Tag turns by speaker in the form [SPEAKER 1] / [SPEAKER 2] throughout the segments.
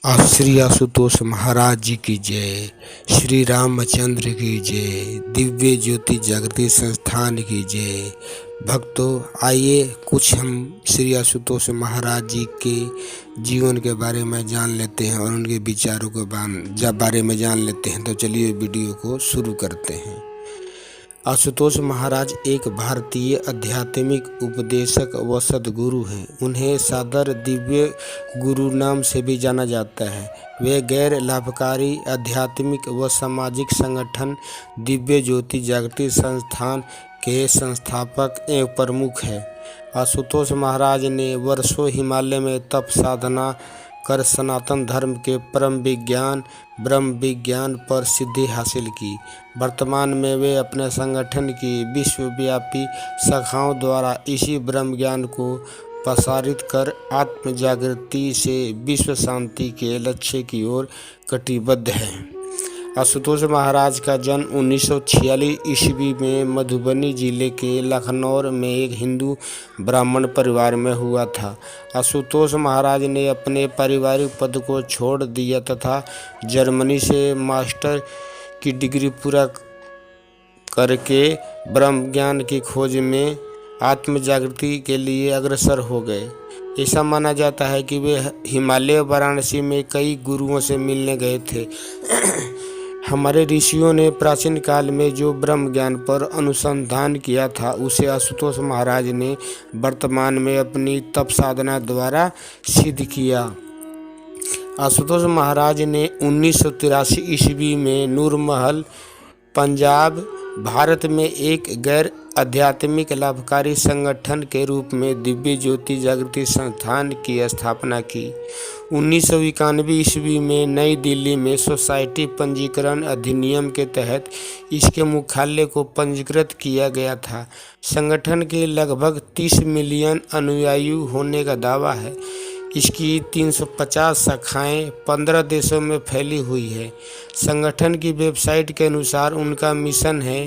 [SPEAKER 1] श्री आशुतोष महाराज जी की जय। श्री रामचंद्र की जय। दिव्य ज्योति जागृति संस्थान की जय। भक्तों, आइए कुछ हम श्री आशुतोष महाराज जी के जीवन के बारे में जान लेते हैं और उनके विचारों के बारे में जान लेते हैं। तो चलिए वीडियो को शुरू करते हैं। आशुतोष महाराज एक भारतीय आध्यात्मिक उपदेशक व सद्गुरु हैं। उन्हें सादर दिव्य गुरु नाम से भी जाना जाता है। वे गैर लाभकारी आध्यात्मिक व सामाजिक संगठन दिव्य ज्योति जागृति संस्थान के संस्थापक एवं प्रमुख हैं। आशुतोष महाराज ने वर्षों हिमालय में तप साधना कर सनातन धर्म के परम विज्ञान ब्रह्म विज्ञान पर सिद्धि हासिल की। वर्तमान में वे अपने संगठन की विश्वव्यापी शाखाओं द्वारा इसी ब्रह्म ज्ञान को प्रसारित कर आत्म जागृति से विश्व शांति के लक्ष्य की ओर कटिबद्ध हैं। आशुतोष महाराज का जन्म 1946 ईस्वी में मधुबनी जिले के लखनौर में एक हिंदू ब्राह्मण परिवार में हुआ था। आशुतोष महाराज ने अपने पारिवारिक पद को छोड़ दिया तथा जर्मनी से मास्टर की डिग्री पूरा करके ब्रह्म ज्ञान की खोज में आत्म जागृति के लिए अग्रसर हो गए। ऐसा माना जाता है कि वे हिमालय वाराणसी में कई गुरुओं से मिलने गए थे। हमारे ऋषियों ने प्राचीन काल में जो ब्रह्म ज्ञान पर अनुसंधान किया था उसे आशुतोष महाराज ने वर्तमान में अपनी तप साधना द्वारा सिद्ध किया। आशुतोष महाराज ने 1983 ईस्वी में नूरमहल पंजाब भारत में एक गैर आध्यात्मिक लाभकारी संगठन के रूप में दिव्य ज्योति जागृति संस्थान की स्थापना की। 1991 ईस्वी में नई दिल्ली में सोसाइटी पंजीकरण अधिनियम के तहत इसके मुख्यालय को पंजीकृत किया गया था। संगठन के लगभग 30 मिलियन अनुयायी होने का दावा है। इसकी 350 शाखाएं 15 देशों में फैली हुई है। संगठन की वेबसाइट के अनुसार उनका मिशन है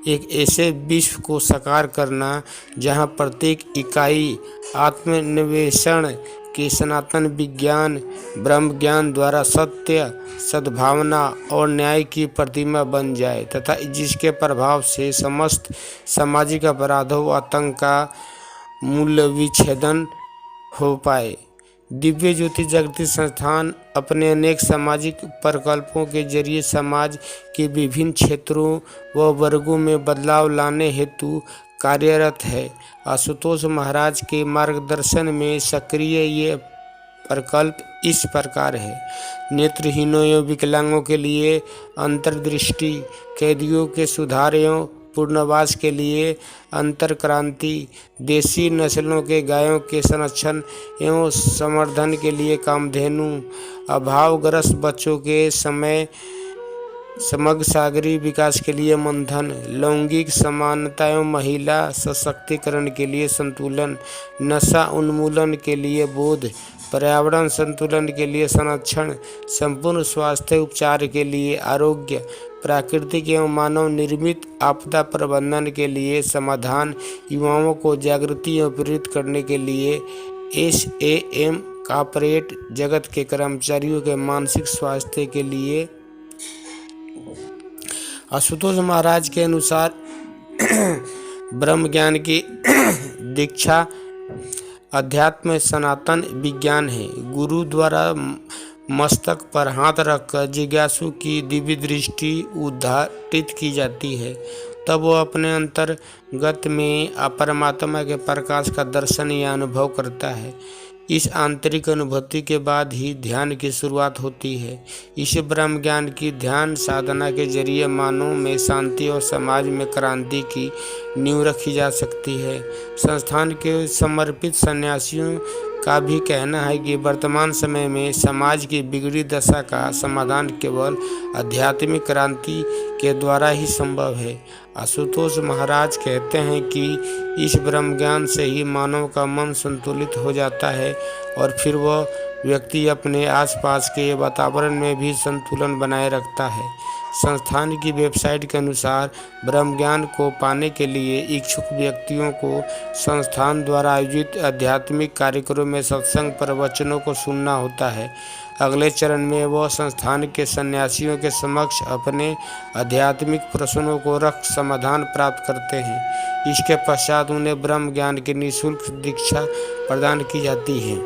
[SPEAKER 1] एक ऐसे विश्व को साकार करना जहां प्रत्येक इकाई आत्मन्वेषण के सनातन विज्ञान ब्रह्म ज्ञान द्वारा सत्य सद्भावना और न्याय की प्रतिमा बन जाए तथा जिसके प्रभाव से समस्त सामाजिक अपराधों व आतंक का मूल्य विच्छेदन हो पाए। दिव्य ज्योति जागृति संस्थान अपने अनेक सामाजिक प्रकल्पों के जरिए समाज के विभिन्न क्षेत्रों व वर्गों में बदलाव लाने हेतु कार्यरत है। आशुतोष महाराज के मार्गदर्शन में सक्रिय ये प्रकल्प इस प्रकार है। नेत्रहीनों एवं विकलांगों के लिए अंतर्दृष्टि, कैदियों के सुधार एवं पुनर्वास के लिए अंतरक्रांति, देसी नस्लों के गायों के संरक्षण एवं संवर्धन के लिए कामधेनु, अभावग्रस्त बच्चों के समग्र सागरीय विकास के लिए मंथन, लैंगिक समानता एवं महिला सशक्तिकरण के लिए संतुलन, नशा उन्मूलन के लिए बोध, पर्यावरण संतुलन के लिए संरक्षण, संपूर्ण स्वास्थ्य उपचार के लिए आरोग्य, प्राकृतिक एवं मानव निर्मित आपदा प्रबंधन के लिए समाधान, युवाओं को जागृति एवं प्रेरित करने के लिए SAM कॉर्पोरेट जगत के कर्मचारियों के मानसिक स्वास्थ्य के लिए। आशुतोष महाराज के अनुसार ब्रह्म ज्ञान की दीक्षा अध्यात्म सनातन विज्ञान है। गुरु द्वारा मस्तक पर हाथ रखकर जिज्ञासु की दिव्य दृष्टि उद्घाटित की जाती है। तब वह अपने अंतर्गत में परमात्मा के प्रकाश का दर्शन या अनुभव करता है। इस आंतरिक अनुभूति के बाद ही ध्यान की शुरुआत होती है। इस ब्रह्म ज्ञान की ध्यान साधना के जरिए मानव में शांति और समाज में क्रांति की नींव रखी जा सकती है। संस्थान के समर्पित सन्यासियों का भी कहना है कि वर्तमान समय में समाज की बिगड़ी दशा का समाधान केवल आध्यात्मिक क्रांति के द्वारा ही संभव है। आशुतोष महाराज कहते हैं कि इस ब्रह्म ज्ञान से ही मानव का मन संतुलित हो जाता है और फिर वह व्यक्ति अपने आसपास के वातावरण में भी संतुलन बनाए रखता है। संस्थान की वेबसाइट के अनुसार ब्रह्म ज्ञान को पाने के लिए इच्छुक व्यक्तियों को संस्थान द्वारा आयोजित आध्यात्मिक कार्यक्रमों में सत्संग प्रवचनों को सुनना होता है। अगले चरण में वह संस्थान के सन्यासियों के समक्ष अपने आध्यात्मिक प्रश्नों को रख समाधान प्राप्त करते हैं। इसके पश्चात उन्हें ब्रह्म ज्ञान की निःशुल्क दीक्षा प्रदान की जाती है।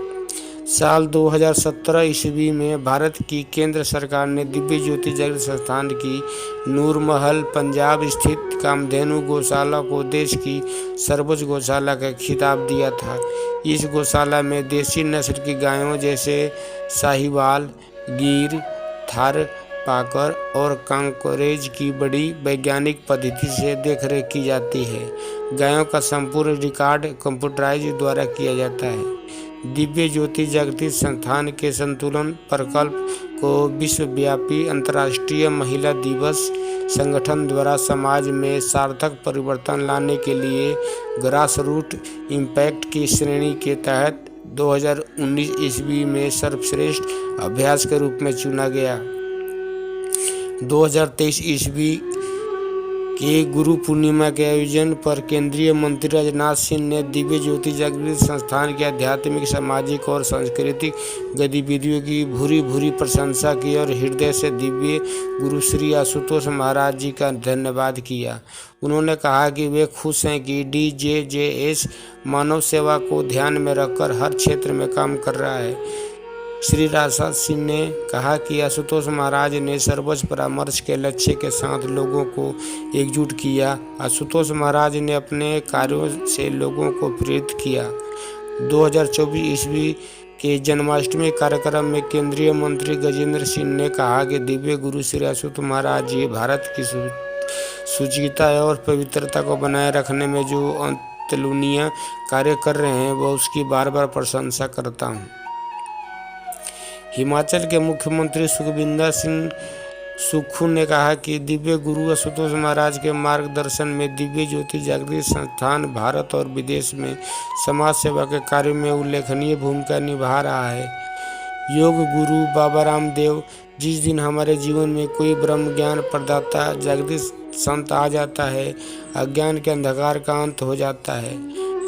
[SPEAKER 1] साल 2017 ईस्वी में भारत की केंद्र सरकार ने दिव्य ज्योति जागृत संस्थान की नूरमहल पंजाब स्थित कामधेनु गौशाला को देश की सर्वोच्च गौशाला का खिताब दिया था। इस गौशाला में देसी नस्ल की गायों जैसे साहिवाल, गिर, थारपाकर और कांकरेज की बड़ी वैज्ञानिक पद्धति से देखरेख की जाती है। गायों का संपूर्ण रिकॉर्ड कंप्यूटराइज द्वारा किया जाता है। दिव्य ज्योति जागृत संस्थान के संतुलन प्रकल्प को विश्वव्यापी अंतर्राष्ट्रीय महिला दिवस संगठन द्वारा समाज में सार्थक परिवर्तन लाने के लिए ग्रास रूट इम्पैक्ट की श्रेणी के तहत 2019 ईस्वी में सर्वश्रेष्ठ अभ्यास के रूप में चुना गया। 2023 ईस्वी के गुरु पूर्णिमा के आयोजन पर केंद्रीय मंत्री राजनाथ सिंह ने दिव्य ज्योति जागृत संस्थान की आध्यात्मिक, सामाजिक और सांस्कृतिक गतिविधियों की भूरी भूरी प्रशंसा की और हृदय से दिव्य गुरु श्री आशुतोष महाराज जी का धन्यवाद किया। उन्होंने कहा कि वे खुश हैं कि DJJS मानव सेवा को ध्यान में रखकर हर क्षेत्र में काम कर रहा है। श्री राजनाथ सिंह ने कहा कि आशुतोष महाराज ने सर्वोच्च परामर्श के लक्ष्य के साथ लोगों को एकजुट किया। आशुतोष महाराज ने अपने कार्यों से लोगों को प्रेरित किया। 2024 ईस्वी के जन्माष्टमी कार्यक्रम में केंद्रीय मंत्री गजेंद्र सिंह ने कहा कि दिव्य गुरु श्री आशुतोष महाराज जी भारत की शुचिता और पवित्रता को बनाए रखने में जो अतुलनीय कार्य कर रहे हैं वह उसकी बार बार प्रशंसा करता हूँ। हिमाचल के मुख्यमंत्री सुखविंदर सिंह सुक्खू ने कहा कि दिव्य गुरु आशुतोष महाराज के मार्गदर्शन में दिव्य ज्योति जागृत संस्थान भारत और विदेश में समाज सेवा के कार्य में उल्लेखनीय भूमिका निभा रहा है। योग गुरु बाबा रामदेव, जिस दिन हमारे जीवन में कोई ब्रह्म ज्ञान प्रदाता जागृत संत आ जाता है, अज्ञान के अंधकार का अंत हो जाता है।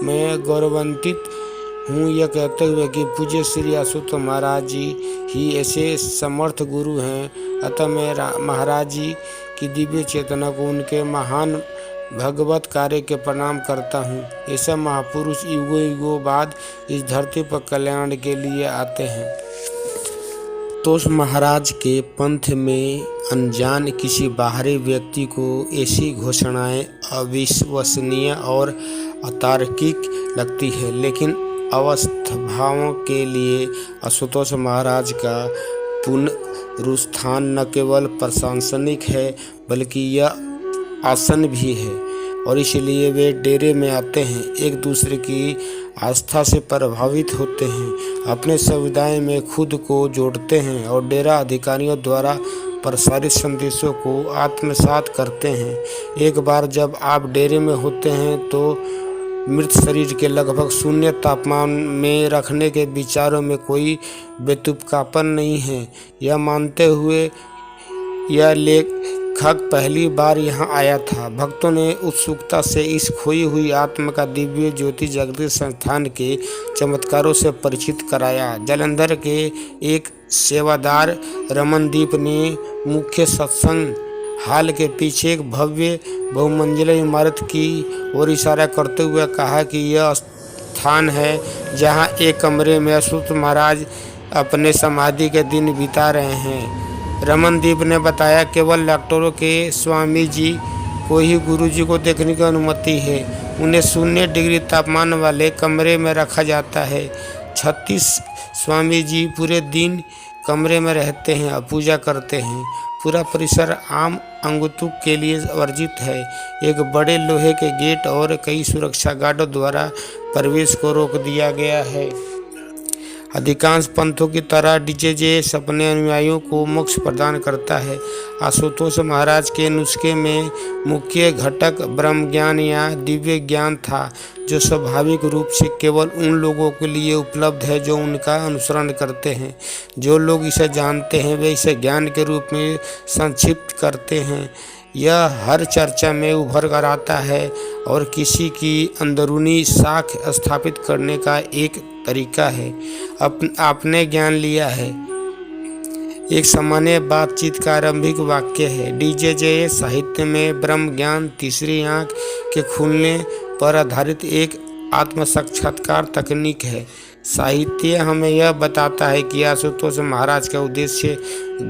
[SPEAKER 1] मैं गौरवान्वित हूँ यह कहते हुए कि पूज्य श्री आशुतोष महाराज जी ही ऐसे समर्थ गुरु हैं। अतः मैं महाराज जी की दिव्य चेतना को उनके महान भगवत कार्य के प्रणाम करता हूँ। ऐसा महापुरुष युगों युगों बाद इस धरती पर कल्याण के लिए आते हैं। आशुतोष महाराज के पंथ में अनजान किसी बाहरी व्यक्ति को ऐसी घोषणाएं अविश्वसनीय और अतार्किक लगती है, लेकिन अवस्थाओं के लिए आशुतोष महाराज का पुनरुत्थान न केवल प्रशंसनीय है बल्कि यह आसन भी है और इसलिए वे डेरे में आते हैं, एक दूसरे की आस्था से प्रभावित होते हैं, अपने समुदाय में खुद को जोड़ते हैं और डेरा अधिकारियों द्वारा प्रसारित संदेशों को आत्मसात करते हैं। एक बार जब आप डेरे में होते हैं तो मृत शरीर के लगभग शून्य तापमान में रखने के विचारों में कोई बेतुकापन नहीं है। यह मानते हुए यह लेखक पहली बार यहाँ आया था। भक्तों ने उत्सुकता से इस खोई हुई आत्मा का दिव्य ज्योति जागृत संस्थान के चमत्कारों से परिचित कराया। जालंधर के एक सेवादार रमनदीप ने मुख्य सत्संग हाल के पीछे एक भव्य बहुमंजिला इमारत की ओर इशारा करते हुए कहा कि यह स्थान है जहां एक कमरे में आशुतोष महाराज अपने समाधि के दिन बिता रहे हैं। रमनदीप ने बताया केवल डॉक्टरों के स्वामी जी को ही गुरु जी को देखने की अनुमति है। उन्हें 0 डिग्री तापमान वाले कमरे में रखा जाता है। 36 स्वामी जी पूरे दिन कमरे में रहते हैं और पूजा करते हैं। पूरा परिसर आम अंगतुक के लिए वर्जित है। एक बड़े लोहे के गेट और कई सुरक्षा गार्डों द्वारा प्रवेश को रोक दिया गया है। अधिकांश पंथों की तरह DJJS अपने अनुयायियों को मोक्ष प्रदान करता है। आशुतोष महाराज के नुस्खे में मुख्य घटक ब्रह्म ज्ञान या दिव्य ज्ञान था, जो स्वाभाविक रूप से केवल उन लोगों के लिए उपलब्ध है जो उनका अनुसरण करते हैं। जो लोग इसे जानते हैं वे इसे ज्ञान के रूप में संक्षिप्त करते हैं। यह हर चर्चा में उभर कर आता है और किसी की अंदरूनी साख स्थापित करने का एक तरीका है। आपने ज्ञान लिया है एक सामान्य बातचीत का आरंभिक वाक्य है। डीजेजे साहित्य में ब्रह्म ज्ञान तीसरी आंख के खुलने पर आधारित एक आत्म साक्षात्कार तकनीक है। साहित्य हमें यह बताता है कि आशुतोष महाराज का उद्देश्य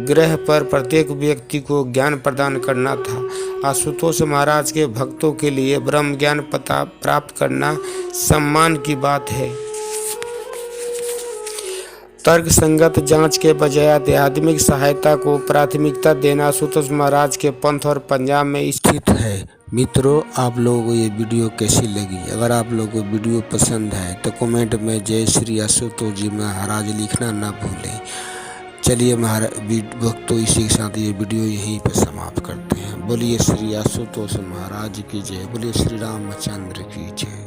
[SPEAKER 1] ग्रह पर प्रत्येक व्यक्ति को ज्ञान प्रदान करना था। आशुतोष महाराज के भक्तों के लिए ब्रह्म ज्ञान प्राप्त करना सम्मान की बात है। तर्क संगत जांच के बजाय आध्यात्मिक सहायता को प्राथमिकता देना आशुतोष महाराज के पंथ और पंजाब में स्थित है। मित्रों, आप लोगों को ये वीडियो कैसी लगी? अगर आप लोगों को वीडियो पसंद है तो कमेंट में जय श्री आशुतोष जी महाराज लिखना ना भूलें। चलिए भक्तों, इसी के साथ ये वीडियो यहीं पर समाप्त करते हैं। बोलिए श्री आशुतोष महाराज की जय, बोलिए श्री रामचंद्र की जय।